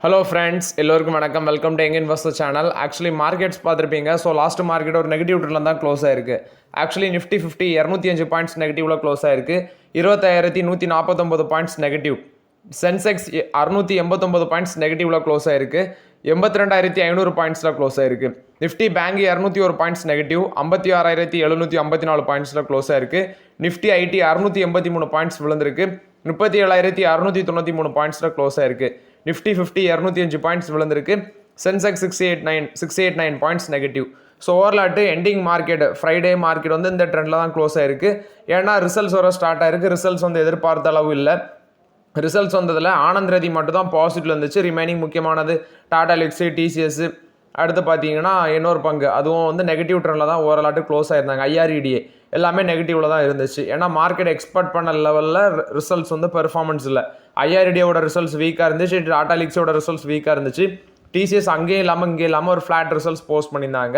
Hello friends, எல்லோருக்கும் வணக்கம். Welcome to young investor channel. Actually markets பார்த்துருப்பீங்க. ஸோ லாஸ்ட் மார்க்கெட் ஒரு நெகட்டிவ் ட்ரெண்டில் தான் க்ளோஸ் ஆயிருக்கு. ஆக்சுவலி நிஃப்டி 50 205 பாயிண்ட்ஸ் நெகட்டிவில் க்ளோஸ் ஆயிருக்கு. 25149 பாயிண்ட்ஸ் நெகட்டிவ். சென்செக்ஸ் 689 பாயிண்ட்ஸ் நெகட்டிவில் க்ளோஸ் ஆயிருக்கு. 82500 பாயிண்ட்ஸில் க்ளோஸ் ஆயிருக்கு. நிஃப்டி பேங்க் 201 பாயிண்ட்ஸ் நெகட்டிவ் 56754 பாயிண்ட்ஸில் க்ளோஸ் ஆயிருக்கு. நிஃப்டி ஐடி 683 பாயிண்ட்ஸ் விழுந்திருக்கு. 37693 பாயிண்ட்ஸில் க்ளோஸ் ஆயிருக்கு. நிஃப்டி 50 205 பாயிண்ட்ஸ் விழுந்திருக்கு. Sensex 689 points negative. So ஓவர்லாட்டு ending market Friday market வந்து இந்த ட்ரெண்டில் தான் க்ளோஸ் ஆயிருக்கு. ஏன்னா ரிசல்ட்ஸ் வர ஸ்டார்ட் ஆயிருக்கு. ரிசல்ட்ஸ் வந்து எதிர்பார்த்த அளவு இல்லை. ரிசல்ட்ஸ் வந்ததில் ஆனந்த் ரதி மட்டும் தான் பாசிட்டிவ் இருந்துச்சு. ரிமைனிங் முக்கியமானது டாடா எல்க்ஸி, டிசிஎஸ், அடுத்து பார்த்தீங்கன்னா இன்னொரு பங்கு அதுவும் வந்து நெகட்டிவ் ட்ரெண்டில் தான் ஓவராலாட்டு க்ளோஸ் ஆயிருந்தாங்க. ஐஆர்இடிஏ எல்லாமே நெகட்டிவில் தான் இருந்துச்சு. ஏன்னா மார்க்கெட் எக்ஸ்பெக்ட் பண்ண லெவலில் ரிசல்ட்ஸ் வந்து பெர்ஃபார்மன்ஸ் இல்லை. ஐஆர்இடியோட ரிசல்ட்ஸ் வீக்காக இருந்துச்சு. டாடா எல்க்ஸியோட ரிசல்ட்ஸ் வீக்காக இருந்துச்சு. டிசிஎஸ் அங்கேயும் இல்லாமல் ஒரு ஃப்ளாட் ரிசல்ட்ஸ் போஸ்ட் பண்ணியிருந்தாங்க.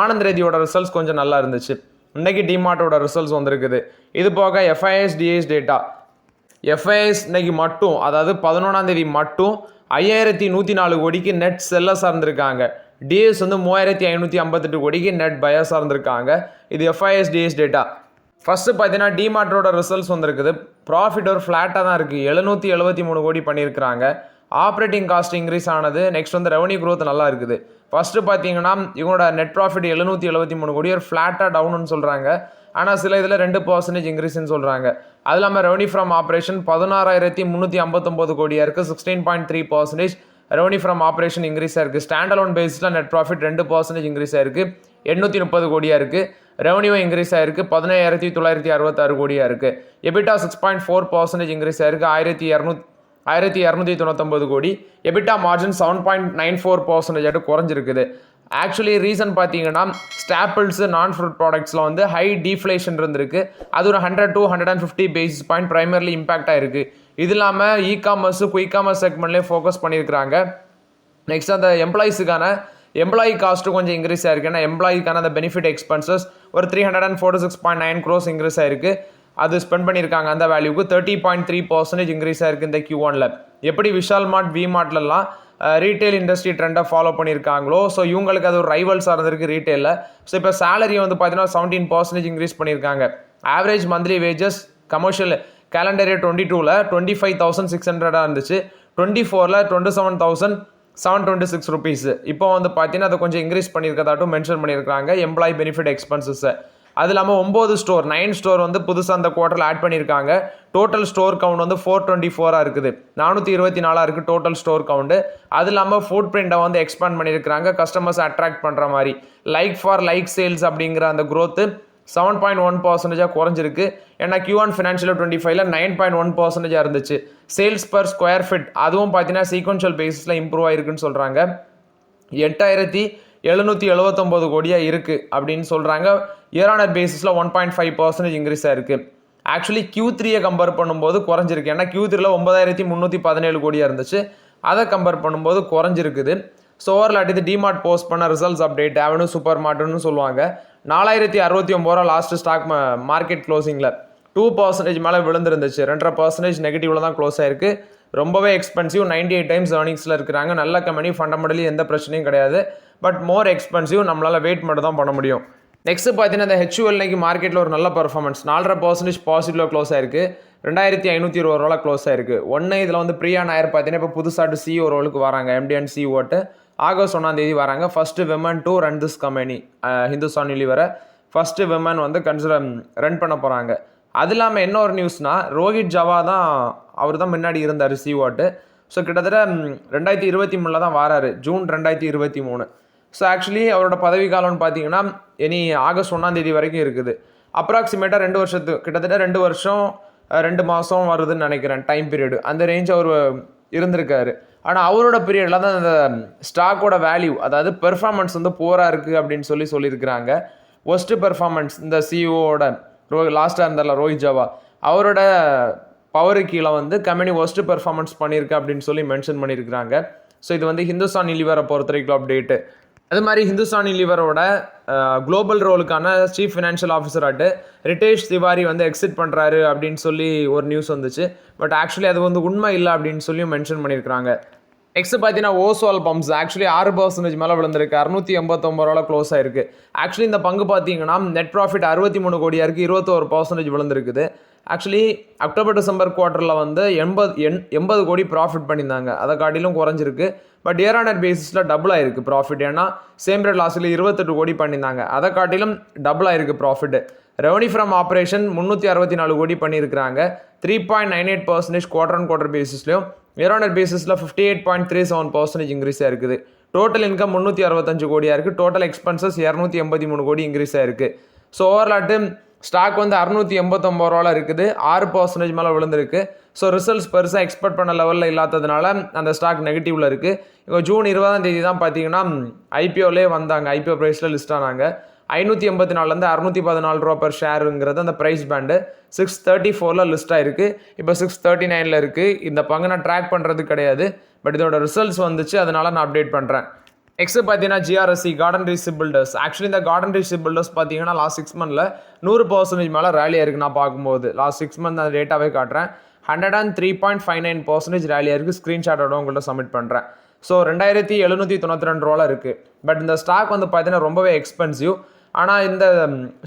ஆனந்த் ரதியோட ரிசல்ட்ஸ் கொஞ்சம் நல்லா இருந்துச்சு. இன்னைக்கு டிமார்ட்டோட ரிசல்ட்ஸ் வந்திருக்குது. இது போக எஃப்ஐஎஸ் டிஐஎஸ் டேட்டா. எஃப்ஐஎஸ் இன்னைக்கு மட்டும், அதாவது 11ஆம் தேதி மட்டும் 5104 கோடிக்கு நெட் செல்லஸாக இருந்திருக்காங்க. டிஎஸ் வந்து 3558 கோடிக்கு நெட் பயஸாக இருந்திருக்காங்க. இது எஃப்ஐஎஸ் டிஎஸ் டேட்டா. ஃபஸ்ட்டு பார்த்தீங்கன்னா டிமார்ட்டோட ரிசல்ட்ஸ் வந்திருக்குது. ப்ராஃபிட் ஒரு ஃப்ளாட்டாக தான் இருக்குது. 773 கோடி பண்ணியிருக்கிறாங்க. ஆப்ரேட்டிங் காஸ்ட் இன்க்ரீஸ் ஆனது. நெக்ஸ்ட் வந்து ரெவன்யூ க்ரோத் நல்லா இருக்குது. ஃபஸ்ட்டு பார்த்தீங்கன்னா இவங்களோட நெட் ப்ராஃபிட் 773 கோடி ஒரு ஃப்ளாட்டாக டவுன்னு சொல்கிறாங்க. ஆனால் சில இதில் 2% இன்க்ரீஸ்ன்னு சொல்கிறாங்க. அது இல்லாமல் ரெவன்யூ ஃப்ரம் ஆப்ரேஷன் 16359 கோடியாக இருக்குது. 16.3% ரெவன்யூ ஃப்ரம் ஆப்ரேஷன் இன்க்ரீஸ் ஆயிருக்கு. ஸ்டாண்ட் அலோன் பேஸில் நெட் ப்ராஃபிட் 2% இன்க்ரீஸ் ஆயிருக்கு. 830 கோடியாக இருக்குது. ரெவன்யூ இன்க்ரீஸ் ஆயிருக்கு. 17966 கோடியாக இருக்குது. எபிட்டா 6.4% இன்க்ரீஸ் ஆயிருக்கு. 1299 கோடி. EBITDA margin 7.94% குறைஞ்சிருக்குது. ஆக்சுவலி ரீசன் பார்த்தீங்கன்னா ஸ்டாப்பிள்ஸ் நான் ஃபுட் ப்ராடக்ட்ஸில் வந்து ஹை டீஃப்ளேஷன் இருந்திருக்கு. அது ஒரு 100 to 150 basis point primarily impact ஆயிருக்கு. இது இல்லாமல் இ-காமர்ஸு குயிக் காமர்ஸ் செக்மெண்ட்லேயே ஃபோக்கஸ் பண்ணியிருக்கிறாங்க. நெக்ஸ்ட் அந்த எம்ப்ளாயி காஸ்ட்டு கொஞ்சம் இன்க்ரீஸ் ஆயிருக்கு. ஏன்னா எம்ப்ளாயிக்கான அந்த பெனிஃபிட் எக்ஸ்பென்சஸ் ஒரு 346.9 crores இன்க்ரீஸ் ஆயிருக்கு. அது ஸ்பெண்ட் பண்ணியிருக்காங்க. அந்த வேல்யூக்கு 30.3% இன்க்ரீஸ் ஆயிருக்கு இந்த Q1ல். எப்படி விஷால் மார்ட், வி மார்ட்லலாம் ரீட்டைல் இண்டஸ்ட்ரி ட்ரெண்டை ஃபாலோ பண்ணியிருக்காங்களோ, ஸோ இவங்களுக்கு அது ஒரு ரைவல்ஸாக இருந்திருக்கு ரீட்டைலில். ஸோ இப்போ சேலரி வந்து பார்த்தீங்கன்னா 17% இன்க்ரீஸ் பண்ணியிருக்காங்க. Average monthly wages commercial calendar year 22ல் 25,600 இருந்துச்சு. 24ல் 27,726 rupees. இப்போ வந்து பார்த்தீங்கன்னா அதை கொஞ்சம் இன்க்ரீஸ் பண்ணியிருக்கதாட்டும் மென்ஷன் பண்ணியிருக்காங்க எம்ப்ளாயி பெனிஃபிட் எக்ஸ்பென்சஸை. அது இல்லாமல் 9 ஸ்டோர் வந்து புதுசாக அந்த குவார்ட்டரில் ஆட் பண்ணியிருக்காங்க. டோட்டல் ஸ்டோர் கவுண்ட் வந்து 424 இருக்குது. 424 இருக்குது டோட்டல் ஸ்டோர் கவுண்டு. அது இல்லாமல் ஃபுட் பிரிண்டை வந்து எக்ஸ்பேண்ட் பண்ணியிருக்கிறாங்க கஸ்டமர்ஸ் அட்ராக்ட் பண்ணுற மாதிரி. லைக் ஃபார் லைக் சேல்ஸ் அப்படிங்கிற அந்த க்ரோத்து 7.1% குறைஞ்சிருக்கு. ஏன்னா Q1 ஃபினான்ஷியல் 25ல் 9.1% இருந்துச்சு. சேல்ஸ் பர் ஸ்கொயர் ஃபீட் அதுவும் பார்த்தீங்கன்னா சீக்வன்ஷியல் பேசிஸில் இம்ப்ரூவ் ஆயிருக்குன்னு சொல்கிறாங்க. 8779 கோடியாக இருக்குது அப்படின்னு சொல்கிறாங்க. இயர் ஆனர் பேசிஸில் 1.5% இன்க்ரீஸ் ஆயிருக்கு. ஆக்சுவலி Q3 கம்பேர் பண்ணும்போது குறைஞ்சிருக்கு. ஏன்னா Q3ல் 9317 கோடியாக இருந்துச்சு. அதை கம்பேர் பண்ணும்போது குறைஞ்சிருக்குது. ஸோ ஓவர்லாட் இது டிமார்ட் போஸ்ட் பண்ண ரிசல்ட்ஸ் அப்டேட். அவனு சூப்பர் மார்ட்னு சொல்லுவாங்க. 4069 லாஸ்ட் ஸ்டாக் மார்க்கெட் க்ளோசிங்கில் 2% மேலே விழுந்துருந்துச்சு. 2.5% நெகட்டிவில் தான் க்ளோஸ் ஆயிருக்கு. ரொம்பவே எக்ஸ்பென்சிவ். 98 times ஏர்னிங்ஸில் இருக்கிறாங்க. நல்ல கம்பெனி, ஃபண்டமெண்டலி எந்த பிரச்சனையும் கிடையாது. But more expensive. நம்மளால் வெயிட் மட்டும் தான் பண்ண முடியும். நெக்ஸ்ட் பார்த்தீங்கன்னா இந்த HUL இன்னைக்கு மார்க்கெட்டில் ஒரு நல்ல பர்ஃபார்மன்ஸ் 4.5% பாசிட்டிவ்ல க்ளோஸ் ஆயிருக்கு. 2520 க்ளோஸ் ஆயிருக்கு. இதில் வந்து பிரியா நாயர் பார்த்தீங்கன்னா இப்போ புதுசாட்டு CEO ரோலுக்கு வராங்க. MD அண்ட் CEO ஆகஸ்ட் 1ஆம் தேதி வராங்க. First women to run this company. Hindustan யூனிலிவரை ஃபர்ஸ்ட் விமன் வந்து ரன் பண்ண போகிறாங்க. அது இல்லாமல் என்ன ஒரு நியூஸ்னா, ரோஹித் ஜவா தான், அவர் தான் முன்னாடி இருந்தார் CEO. ஸோ கிட்டத்தட்ட 2023 தான் வராரு. ஜூன் 2023. ஸோ ஆக்சுவலி அவரோட பதவி காலம்னு பார்த்தீங்கன்னா இனி ஆகஸ்ட் 1ஆம் தேதி வரைக்கும் இருக்குது. அப்ராக்சிமேட்டாக 2 வருஷத்துக்கு கிட்டத்தட்ட 2 வருஷம் 2 மாதம் வருதுன்னு நினைக்கிறேன் டைம் பீரியடு. அந்த ரேஞ்ச் அவர் இருந்திருக்காரு. ஆனால் அவரோட பீரியடில் தான் இந்த ஸ்டாக்கோட வேல்யூ, அதாவது பெர்ஃபார்மன்ஸ் வந்து போராக இருக்குது அப்படின்னு சொல்லியிருக்கிறாங்க. ஒஸ்ட்டு பெர்ஃபார்மன்ஸ் இந்த CEOவோட லாஸ்ட்டாக இருந்தால ரோஹித் ஜவா, அவரோட பவரு கீழே வந்து கம்பெனி ஒஸ்ட்டு பெர்ஃபார்மன்ஸ் பண்ணியிருக்கு அப்படின்னு சொல்லி மென்ஷன் பண்ணியிருக்கிறாங்க. ஸோ இது வந்து ஹிந்துஸ்தான் யூனிலிவரை பொறுத்த வரைக்கும் அப்டேட்டு. அது மாதிரி ஹிந்துஸ்தான் யூனிலிவரோட குளோபல் ரோலுக்கான சீஃப் ஃபினான்ஷியல் ஆஃபீஸராட்டு ரிட்டேஷ் திவாரி வந்து எக்ஸிட் பண்ணுறாரு அப்படின்னு சொல்லி ஒரு நியூஸ் வந்துச்சு. பட் ஆக்சுவலி அது வந்து உண்மை இல்லை அப்படின்னு சொல்லி மென்ஷன் பண்ணியிருக்கிறாங்க. நெக்ஸ்ட் பார்த்தீங்கன்னா ஓஸ்வால் பம்ப்ஸ் ஆக்சுவலி 6% மேலே விழுந்திருக்கு, 689 ரூபாய் க்ளோஸ் ஆயிருக்கு. ஆக்சுவலி இந்த பங்கு பார்த்தீங்கன்னா நெட் ப்ராஃபிட் 63 கோடியாக இருக்குது, 21% விழுந்திருக்குது. ஆக்சுவலி அக்டோபர் டிசம்பர் குவார்ட்டரில் வந்து 80 கோடி ப்ராஃபிட் பண்ணியிருந்தாங்க, அதை காட்டிலும் குறைஞ்சிருக்கு. பட் இயர் ஆன் இயர் பேசிஸில் டபுள் ஆயிருக்கு ப்ராஃபிட். ஏன்னா சேம் ரேட் லாஸ்ட்டில் 28 கோடி பண்ணியிருந்தாங்க, அதை காட்டிலும் டபுள் ஆயிருக்கு profit. Revenue from operation 364 crore பண்ணியிருக்கிறாங்க, 3.98% குவார்டர் ஆன் குவார்டர் பேசிஸ்லையும் இயர் ஆன் இயர் பேசிஸில் 58.37% இன்க்ரீஸ் ஆயிருக்குது. டோட்டல் இன்கம் 365 கோடியாக இருக்குது, டோட்டல் எக்ஸ்பென்சஸ் 283 கோடி இன்க்ரீஸ் ஆயிருக்கு. ஸோ ஓவராலாட்டு ஸ்டாக் வந்து 689 ரூபாவில் இருக்குது, 6% மேலே விழுந்திருக்கு. ஸோ ரிசல்ட்ஸ் பெருசாக எக்ஸ்பெக்ட் பண்ண லெவலில் இல்லாததுனால அந்த ஸ்டாக் நெகட்டிவில் இருக்குது. இப்போ ஜூன் 20 தான் பார்த்தீங்கன்னா ஐபிஓலே வந்தாங்க, ஐபிஓ ப்ரைஸில் லிஸ்ட் ஆனாங்க. 584 614 ரூபா பர் ஷேருங்கிறது அந்த ப்ரைஸ் பேண்டு 634 லிஸ்ட் ஆயிருக்கு, இப்போ 639 இருக்குது. இந்த பங்கு நான் ட்ராக் பண்ணுறது கிடையாது, பட் இதோட ரிசல்ட்ஸ் வந்துச்சு, அதனால நான் அப்டேட் பண்ணுறேன். நெக்ஸ்ட் பார்த்தீங்கன்னா GRSC garden Reach filters. Actually இந்த கார்டன் ரீசி பில்டர்ஸ் பார்த்தீங்கன்னா லாஸ்ட் 6 மந்த்தில் 100% மேலே ரேலியாக இருக்குது. நான் பார்க்கும்போது லாஸ்ட் 6 மந்த் அந்த டேட்டாவே காட்டுறேன், 103.59% ரேலியாக இருக்குது. ஸ்க்ரீன்ஷாட்டோட உங்கள்கிட்ட சப்மிட் பண்ணுறேன். ஸோ 2792 ரூபாவில் இருக்குது. பட் இந்த ஸ்டாக் வந்து பார்த்தீங்கன்னா ரொம்பவே எக்ஸ்பென்சிவ். ஆனால் இந்த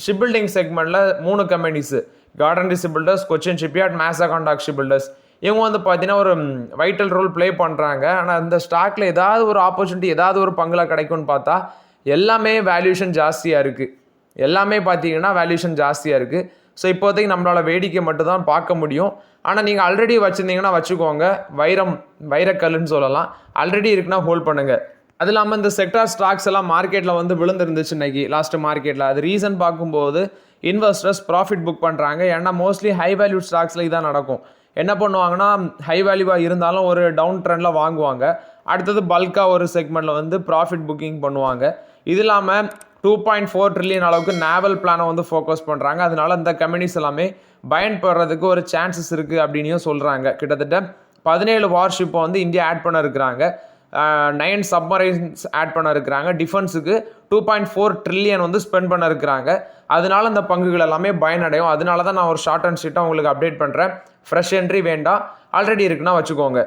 ஷிப் பில்டிங் செக்மெண்ட்டில் 3 companies, Garden Reach Builders, Cochin Shipyard, Mazagon Dock Ship Builders, இவங்க வந்து பார்த்தீங்கன்னா ஒரு வைட்டல் ரோல் ப்ளே பண்ணுறாங்க. ஆனால் இந்த ஸ்டாக்கில் ஏதாவது ஒரு ஆப்பர்ச்சுனிட்டி ஏதாவது ஒரு பங்கில் கிடைக்கும்னு பார்த்தா எல்லாமே வேல்யூஷன் ஜாஸ்தியாக இருக்குது, எல்லாமே பார்த்தீங்கன்னா வேல்யூஷன் ஜாஸ்தியாக இருக்குது. ஸோ இப்போதைக்கு நம்மளால் வேடிக்கை மட்டும் தான் பார்க்க முடியும். ஆனால் நீங்கள் ஆல்ரெடி வச்சுருந்தீங்கன்னா வச்சுக்கோங்க, வைரக்கல்லுன்னு சொல்லலாம். ஆல்ரெடி இருக்குன்னா ஹோல்ட் பண்ணுங்கள். அது இல்லாமல் இந்த செக்டார் ஸ்டாக்ஸ் எல்லாம் மார்க்கெட்டில் வந்து விழுந்துருந்துச்சு இன்னைக்கு லாஸ்ட் மார்க்கெட்டில். அது ரீசன் பார்க்கும்போது இன்வெஸ்டர்ஸ் ப்ராஃபிட் புக் பண்ணுறாங்க. ஏன்னா மோஸ்ட்லி ஹை வேல்யூ ஸ்டாக்ஸில் இதான் நடக்கும். என்ன பண்ணுவாங்கன்னா ஹை வேல்யூவாக இருந்தாலும் ஒரு டவுன் ட்ரெண்டில் வாங்குவாங்க, அடுத்தது பல்காக ஒரு செக்மெண்ட்டில் வந்து ப்ராஃபிட் புக்கிங் பண்ணுவாங்க. இது இல்லாமல் 2.4 ட்ரில்லியன் அளவுக்கு நேவல் பிளானை வந்து ஃபோக்கஸ் பண்ணுறாங்க. அதனால இந்த கம்பெனிஸ் எல்லாமே பயன்படுறதுக்கு ஒரு சான்சஸ் இருக்குது அப்படின்னும் சொல்கிறாங்க. கிட்டத்தட்ட 17 வார்ஷிப்பை வந்து இந்தியா ஆட் பண்ண இருக்கிறாங்க, 9 சப்மரைன்ஸ் ஆட் பண்ண இருக்கிறாங்க, டிஃபென்ஸுக்கு 2.4 ட்ரில்லியன் வந்து ஸ்பெண்ட் பண்ண இருக்கிறாங்க. அதனால இந்த பங்குகள் எல்லாமே பயனடையும். அதனால தான் நான் ஒரு ஷார்ட் அண்ட் ஸ்வீட்டாக உங்களுக்கு அப்டேட் பண்ணுறேன். ஃப்ரெஷ் என்ட்ரி வேண்டாம், ஆல்ரெடி இருக்குன்னா வச்சுக்கோங்க.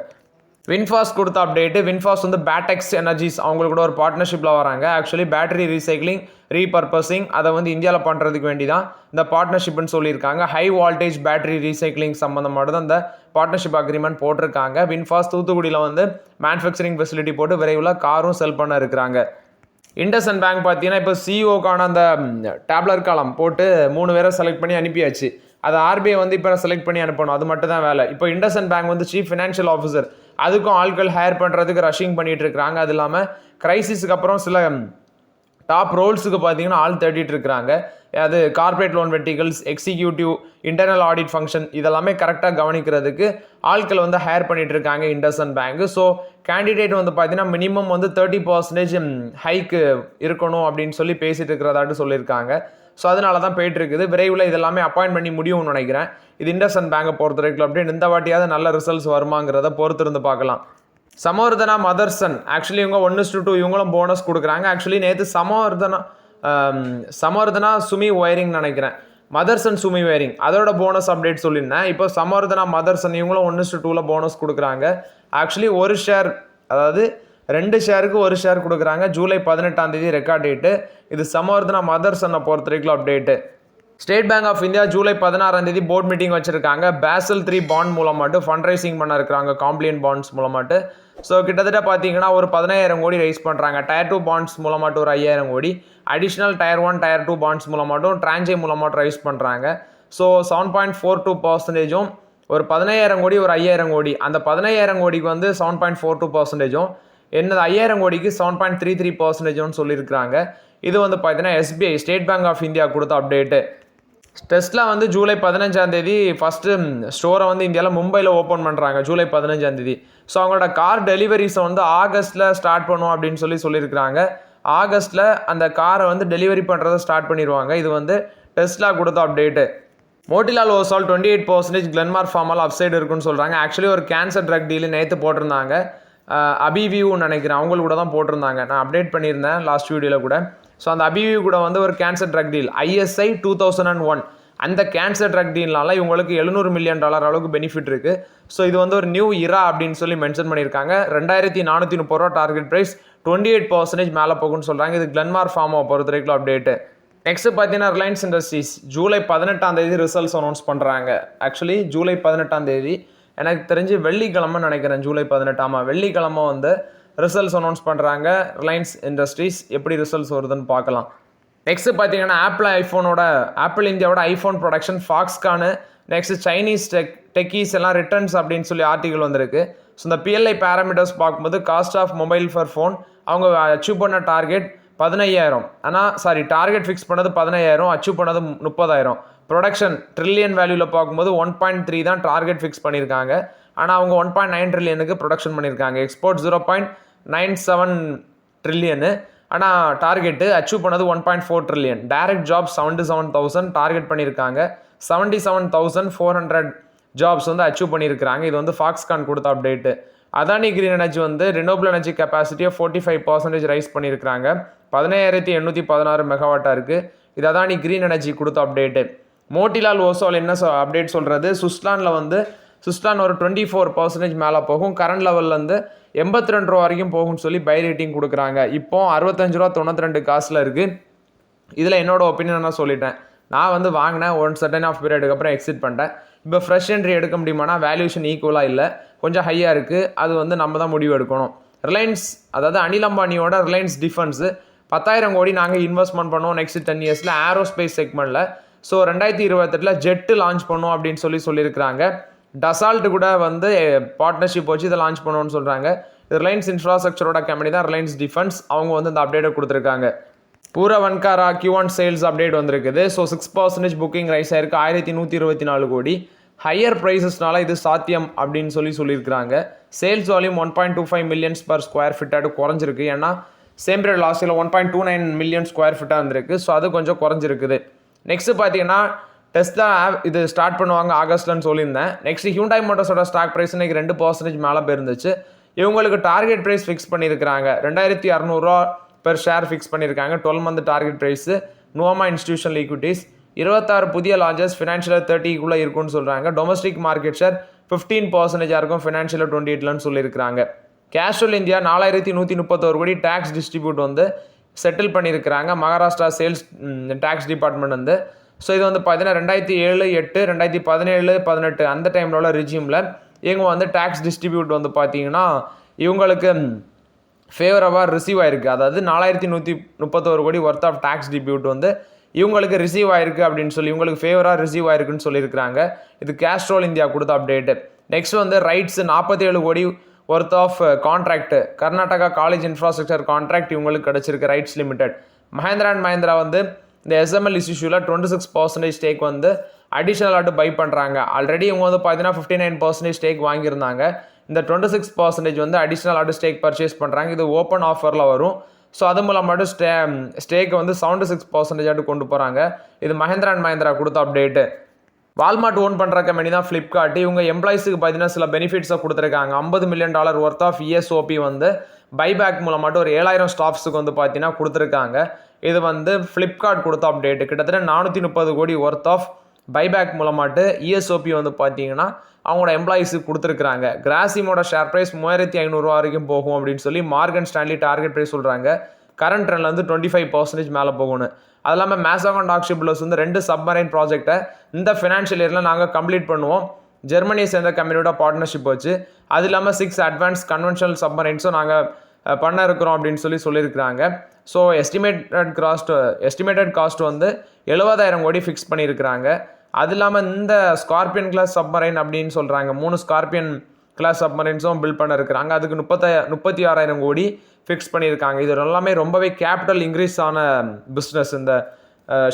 வின்ஃபாஸ்ட் கொடுத்த அப்டேட்டு, வின்ஃபாஸ்ட் வந்து பேட்டெக்ஸ் எனர்ஜிஸ் அவங்களுக்கு கூட ஒரு பார்ட்னர்ஷிப்பில் வராங்க. ஆக்சுவலி பேட்டரி ரீசைக்ளிங், ரீபர்பஸிங் அதை வந்து இந்தியாவில் பண்ணுறதுக்கு வேண்டி தான் இந்த பார்ட்னர்ஷிப்னு சொல்லியிருக்காங்க. ஹை வால்டேஜ் பேட்டரி ரீசைக்ளிங் சம்மந்தமாக தான் இந்த பார்ட்னர்ஷிப் அக்ரிமெண்ட் போட்டிருக்காங்க. வின்ஃபாஸ்ட் தூத்துக்குடியில் வந்து மேனுஃபேக்சரிங் ஃபெசிலிட்டி போட்டு விரைவில் காரும் செல் பண்ண இருக்கிறாங்க. இண்டஸ்இண்ட் பேங்க் பார்த்தீங்கன்னா இப்போ சிஇஓக்கான அந்த டேப்லர் காலம் போட்டு 3 பேரை செலக்ட் பண்ணி அனுப்பியாச்சு. அதை ஆர்பிஐ வந்து இப்போ செலக்ட் பண்ணி அனுப்பணும், அது மட்டும் தான் வேலை. இப்போ இண்டஸ்இண்ட் பேங்க் வந்து சீஃப் ஃபினான்ஷியல் ஆஃபீஸர், அதுக்கும் ஆட்கள் ஹையர் பண்ணுறதுக்கு ரஷ்ஷிங் பண்ணிட்டு இருக்கிறாங்க. அது இல்லாமல் கிரைசிஸுக்கு அப்புறம் சில டாப் ரோல்ஸுக்கு பார்த்தீங்கன்னா ஆள் தேடிட்டு இருக்கிறாங்க. அது corporate loan verticals, executive, internal audit function இதெல்லாமே கரெக்டாக கவனிக்கிறதுக்கு ஆட்கள் வந்து ஹையர் பண்ணிட்டு இருக்காங்க இண்டஸ்இண்ட் பேங்க். ஸோ கேண்டிடேட் வந்து பார்த்தீங்கன்னா மினிமம் வந்து 30% ஹைக்கு இருக்கணும் அப்படின்னு சொல்லி பேசிட்டு இருக்கிறதாட்டு சொல்லியிருக்காங்க. ஸோ அதனால தான் போயிட்டு இருக்குது. விரைவில் இதெல்லாமே அப்பாயின்ட் பண்ணி முடியும்னு நினைக்கிறேன். இது இண்டஸ்இண்ட் பேங்கை பொறுத்த வரைக்கும் அப்படின்னு இந்த வாட்டியாவது நல்ல ரிசல்ட்ஸ் வருமாங்கிறத பொறுத்திருந்து பார்க்கலாம். சமவர்தனா மதர்சன் ஆக்சுவலி இவங்க 1:2 இவங்களும் போனஸ் கொடுக்குறாங்க. ஆக்சுவலி நேற்று சமவர்தனா சுமி ஒயரிங் நினைக்கிறேன், மதர்சன் சுமி ஒயரிங் அதோட போனஸ் அப்டேட் சொல்லியிருந்தேன். இப்போ சமவர்தனா மதர்சன் இவங்களும் 1:2 போனஸ் கொடுக்குறாங்க. ஆக்சுவலி ஒரு ஷேர், அதாவது 2 ஷேருக்கு 1 ஷேர் கொடுக்குறாங்க. July 18 record date. இது சமவர்தனா மதர்சனை பொறுத்த வரைக்கும் update. State Bank of India July 16 board meeting வச்சிருக்காங்க. பேசல் 3 பாண்ட் மூலமாட்டு ஃபண்ட் ரைசிங் பண்ண இருக்கிறாங்க, காம்ப்ளியன் பாண்ட்ஸ் மூலமாட்டு. ஸோ கிட்டத்தட்ட பார்த்தீங்கன்னா ஒரு 15000 கோடி ரைஸ் பண்ணுறாங்க. டயர் 2 பாண்ட்ஸ் மூலமாட்டு ஒரு 5000 crore, additional tier 1 tier 2 bonds மூலமாட்டும் டிரான்ஜே மூலமாட்டும் ரைஸ் பண்ணுறாங்க. ஸோ 7.42% ஒரு 15000 கோடி ஒரு 5000 கோடி, அந்த 15000 கோடிக்கு வந்து 7.42%, என்னது 5000 கோடிக்கு 7.33% சொல்லியிருக்கிறாங்க. இது வந்து பார்த்தீங்கன்னா SBI State Bank of India கொடுத்த அப்டேட்டு. டெஸ்லா வந்து ஜூலை 15 ஃபஸ்ட்டு ஸ்டோரை வந்து இந்தியாவில் மும்பையில் ஓப்பன் பண்ணுறாங்க ஜூலை 15. ஸோ அவங்களோட கார் டெலிவரிஸை வந்து ஆகஸ்ட்டில் ஸ்டார்ட் பண்ணுவோம் அப்படின்னு சொல்லியிருக்கிறாங்க. ஆகஸ்ட்டில் அந்த காரை வந்து டெலிவரி பண்ணுறதை ஸ்டார்ட் பண்ணிடுவாங்க. இது வந்து டெஸ்லா கொடுத்த அப்டேட்டு. மோட்டிலால் ஓசால் 28% கிளென்மார்க் ஃபார்மால் அப்சைடு இருக்குன்னு சொல்கிறாங்க. ஆக்சுவலி ஒரு கேன்சர் ட்ரக் டீல் நேற்று போட்டிருந்தாங்க, அபிவியூன்னு நினைக்கிறேன், அவங்களுக்கு கூட தான் போட்டிருந்தாங்க. நான் அப்டேட் பண்ணியிருந்தேன் லாஸ்ட் வீடியோவில் கூட. ஸோ அந்த அபிவியூ கூட வந்து ஒரு கேன்சர் ட்ரக் டீல் ISI 2001 அந்த கேன்சர் ட்ரக் டீல்னால இவங்களுக்கு $700 மில்லியன் அளவுக்கு பெனிஃபிட் இருக்குது. ஸோ இது வந்து ஒரு நியூ இரா அப்படின்னு சொல்லி மென்ஷன் பண்ணியிருக்காங்க. 2430 ரூபா டார்கெட் ப்ரைஸ், 28% மேலே போகும்னு சொல்கிறாங்க. இது கிளென்மார்க் ஃபார்மாவை பொறுத்த வரைக்கும் அப்டேட்டு. நெக்ஸ்ட் பார்த்தீங்கன்னா Reliance Industries July 18 results announce பண்ணுறாங்க. ஆக்சுவலி ஜூலை 18 எனக்கு தெரிஞ்சு வெள்ளிக்கிழமை நினைக்கிறேன். ஜூலை 18 வெள்ளிக்கிழமை வந்து ரிசல்ட்ஸ் அனௌன்ஸ் பண்ணுறாங்க. ரிலையன்ஸ் இண்டஸ்ட்ரீஸ் எப்படி ரிசல்ட்ஸ் வருதுன்னு பார்க்கலாம். நெக்ஸ்ட் பார்த்தீங்கன்னா ஆப்பிள் இந்தியாவோட iPhone production Foxconn, next Chinese techies எல்லாம் ரிட்டர்ன்ஸ் அப்படின்னு சொல்லி ஆர்டிகல் வந்திருக்கு. ஸோ இந்த பிஎல்ஐ பேராமீட்டர்ஸ் பார்க்கும்போது cost of mobile for phone அவங்க அச்சீவ் பண்ண டார்கெட் 15,000. ஆனால் டார்கெட் ஃபிக்ஸ் பண்ணது 15,000, அச்சீவ் பண்ணது 30,000. ப்ரொடக்ஷன் ட்ரில்லியன் வேல்யூவில் பார்க்கும்போது 1.3 தான் டார்கெட் ஃபிக்ஸ் பண்ணியிருக்காங்க. ஆனால் அவங்க 1.9 ட்ரில்லியனுக்கு ப்ரொடக்ஷன் பண்ணியிருக்காங்க. எக்ஸ்போர்ட் 0.97 ட்ரில்லியனு, ஆனால் டார்கெட்டு அச்சீவ் பண்ணது 1.4 ட்ரில்லியன். டைரக்ட் ஜாப் 77,000 டார்கெட் பண்ணியிருக்காங்க. 77,400 ஜாப்ஸ் வந்து அச்சீவ் பண்ணியிருக்கிறாங்க. இது வந்து ஃபாக்ஸ்கான் கொடுத்த அப்டேட்டு. அதானி கிரீன் எனர்ஜி வந்து ரினியூவபிள் எனர்ஜி கெப்பாசிட்டியை 45% ரைஸ் பண்ணியிருக்கிறாங்க. 17,816 மெகாவாட்டாக இருக்குது. இது அதானி கிரீன் எனர்ஜி கொடுத்த அப்டேட்டு. மோட்டிலால் ஓசோல் என்ன அப்டேட் சொல்கிறது, சுஸ்லான் ஒரு 24% மேலே போகும். கரண்ட் லெவல்லேருந்து 82 ரூபா வரைக்கும் போகும்னு சொல்லி பை ரேட்டிங் கொடுக்குறாங்க. இப்போ 65.92 இருக்குது. இதில் என்னோட ஒப்பீனியன் நான் சொல்லிட்டேன். நான் வந்து வாங்கினேன், ஒன் சர்டன் ஆஃப் பீரியடுக்கு அப்புறம் எக்ஸிட் பண்ணிட்டேன். இப்போ ஃப்ரெஷ் என்ட்ரி எடுக்க முடியுமானா வேல்யூஷன் ஈக்குவலாக இல்லை, கொஞ்சம் ஹையாக இருக்குது. அது வந்து நம்ம தான் முடிவு எடுக்கணும். ரிலையன்ஸ், அதாவது அனில் அம்பானியோட ரிலையன்ஸ் டிஃபென்ஸு 10,000 கோடி நாங்கள் இன்வெஸ்ட்மெண்ட் பண்ணுவோம் நெக்ஸ்ட் 10 இயர்ஸில் ஏரோஸ்பேஸ் செக்மெண்ட்டில். ஸோ 2028 ஜெட்டு லான்ச் பண்ணுவோம் அப்படின்னு சொல்லியிருக்கிறாங்க. டசால்ட் கூட வந்து பார்ட்னர்ஷிப் வச்சு இதை லான்ச் பண்ணுவோன்னு சொல்கிறாங்க. ரிலையன்ஸ் இன்ஃப்ராஸ்ட்ரக்சரோட கம்பெனி தான் ரிலையன்ஸ் டிஃபென்ஸ். அவங்க வந்து இந்த அப்டேட்டை கொடுத்துருக்காங்க. Puravankara Q1 sales update வந்திருக்குது. ஸோ 6% புக்கிங் ரைஸ் ஆயிருக்கு, 1124 கோடி. ஹையர் ப்ரைஸஸ்னால இது சாத்தியம் அப்படின்னு சொல்லியிருக்கிறாங்க. Sales volume 1.25 millions per square ஃபீட்டாக குறைஞ்சிருக்கு. ஏன்னா same period last year 1.29 million square ஃபீட்டாக இருந்திருக்கு. ஸோ அது கொஞ்சம் குறைஞ்சிருக்குது. நெக்ஸ்ட் பார்த்தீங்கன்னா டெஸ்லா இது ஸ்டார்ட் பண்ணுவாங்க ஆகஸ்ட்லன்னு சொல்லியிருந்தேன். நெக்ஸ்ட் ஹியூண்டாய் மோட்டார்ஸோட ஸ்டாக் ப்ரைஸ் இன்னைக்கு 2% மேலே போயிருந்துச்சு. இவங்களுக்கு டார்கெட் ப்ரைஸ் ஃபிக்ஸ் பண்ணியிருக்கிறாங்க. 2,600 ரூபா பெர் ஷேர் ஃபிக்ஸ் பண்ணியிருக்காங்க. 12 month target price. Nuvama institutional equities 26 புதிய லான்ச்சஸ் ஃபினான்ஷியல் 30க்குள்ளே இருக்குன்னு சொல்கிறாங்க. டொமஸ்டிக் மார்க்கெட் ஷேர் 15% இருக்கும் ஃபினான்ஷியல் 28லன்னு சொல்லியிருக்கிறாங்க. கேஷுவல் இந்தியா 4,131 கோடி டேக்ஸ் டிஸ்ட்ரிபியூட் வந்து செட்டில் பண்ணியிருக்கிறாங்க மகாராஷ்டிரா சேல்ஸ் டேக்ஸ் டிபார்ட்மெண்ட் வந்து. ஸோ இது வந்து பார்த்தீங்கன்னா 2007, 8, 2017, 18 அந்த டைமில் உள்ள ரிஜியூமில் இவங்க வந்து டேக்ஸ் டிஸ்ட்ரிபியூட் வந்து பார்த்தீங்கன்னா இவங்களுக்கு ஃபேவரவாக ரிசீவ் ஆயிருக்கு. அதாவது 4,131 கோடி ஒர்த் ஆஃப் டேக்ஸ் டிஸ்ட்ரிபியூட் வந்து இவங்களுக்கு ரிசீவ் ஆயிருக்கு அப்படின்னு சொல்லி இவங்களுக்கு ஃபேவராக ரிசீவ் ஆயிருக்குன்னு சொல்லியிருக்கிறாங்க. இது கேஸ்ட்ரோல் இந்தியா கொடுத்த அப்டேட்டு. நெக்ஸ்ட் வந்து RITES 47 crore worth of contract Karnataka college infrastructure contract இவங்களுக்கு கிடச்சிருக்கு ரைட்ஸ் லிமிடெட். மஹேந்திரா அண்ட் மஹேந்திரா வந்து இந்த எஸ்எம்எல் இஷ்யூவில் 26% ஸ்டேக் வந்து அடிஷ்னலாக பை பண்ணுறாங்க. ஆல்ரெடி இவங்க வந்து பார்த்தீங்கன்னா 59% ஸ்டேக் வாங்கியிருந்தாங்க. இந்த 26% வந்து அடிஷ்னலாக ஸ்டேக் பர்ச்சேஸ் பண்ணுறாங்க. இது ஓப்பன் ஆஃபரில் வரும். ஸோ அது மூலமாட்டு ஸ்டேக்கை வந்து 76% கொண்டு போகிறாங்க. இது மஹேந்திரா அண்ட் மஹேந்திரா கொடுத்த அப்டேட்டு. வால்மார்ட் ஓன் பண்ணுற கம்பெனி தான் ஃப்ளிப்கார்ட். இவங்க எம்ப்ளாயிஸுக்கு பார்த்தீங்கன்னா சில பெனிஃபிட்ஸை கொடுத்துருக்காங்க. $50 மில்லியன் ஒர்த் ஆஃப் ESOP வந்து பைபேக் மூலமாட்டு ஒரு 7,000 ஸ்டாஃப்ஸுக்கு வந்து பார்த்தீங்கன்னா கொடுத்துருக்காங்க. இது வந்து ஃப்ளிப்கார்ட் கொடுத்த அப்டேட்டு. கிட்டத்தட்ட 430 கோடி ஒர்த் ஆஃப் பைபேக் மூலமாட்டு ESOP வந்து பார்த்தீங்கன்னா அவங்களோட எம்ப்ளாயிஸுக்கு கொடுத்துருக்காங்க. கிராசிமோட ஷேர் ப்ரைஸ் 3,500 ரூபா வரைக்கும் போகும் அப்படின்னு சொல்லி மார்கன் ஸ்டான்லி டார்கெட் ப்ரைஸ் சொல்கிறாங்க. கரண்ட் ட்ரெண்ட்ல வந்து 25% மேலே போகணும். அது இல்லாமல் மேசாகான் டாக்ஷிப்லஸ் வந்து 2 சப்மரைன் ப்ராஜெக்டை இந்த ஃபினான்ஷியல் இயரில் நாங்கள் கம்ப்ளீட் பண்ணுவோம் ஜெர்மனியை சேர்ந்த கம்பெனியோட பார்ட்னர்ஷிப் வச்சு. அது இல்லாமல் 6 அட்வான்ஸ் கன்வென்ஷனல் சப்மரைன்ஸும் நாங்கள் பண்ண இருக்கிறோம் அப்படின்னு சொல்லியிருக்கிறாங்க. ஸோ எஸ்டிமேட்டட் காஸ்ட் வந்து 70,000 கோடி ஃபிக்ஸ் பண்ணியிருக்கிறாங்க. அது இல்லாமல் இந்த ஸ்கார்பியன் கிளாஸ் சப்மரைன் அப்படின்னு சொல்கிறாங்க. 3 ஸ்கார்பியன் கிளாஸ் சப்மரைன்ஸும் பில்ட் பண்ண இருக்கிறாங்க. அதுக்கு 36,000 கோடி ஃபிக்ஸ் பண்ணியிருக்காங்க. இது எல்லாமே ரொம்பவே கேபிட்டல் இன்க்ரீஸ் ஆன பிஸ்னஸ். இந்த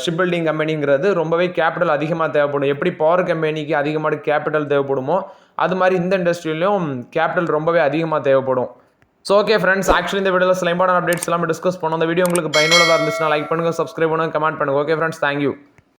ஷிப் பில்டிங் கம்பெனிங்கிறது ரொம்பவே கேபிட்டல் அதிகமாக தேவைப்படும். எப்படி பவர் கம்பெனிக்கு அதிகமாக கேபிட்டல் தேவைப்படுமோ அது மாதிரி இந்த இண்டஸ்ட்ரியிலையும் கேபிட்டல் ரொம்பவே அதிகமாக தேவைப்படும். ஸோ ஓகே ஃப்ரெண்ட்ஸ், ஆக்சுவலி இந்த வீடியோவில் சில இம்பார்ட்டன்ட் அப்டேட்ஸ் எல்லாமே டிஸ்கஸ் பண்ணோம். இந்த வீடியோ உங்களுக்கு பயனுள்ளதாக இருந்துச்சுன்னா லைக் பண்ணுங்கள், சப்ஸ்கிரைப் பண்ணுங்கள், கமெண்ட் பண்ணுங்கள். Okay friends, thank you.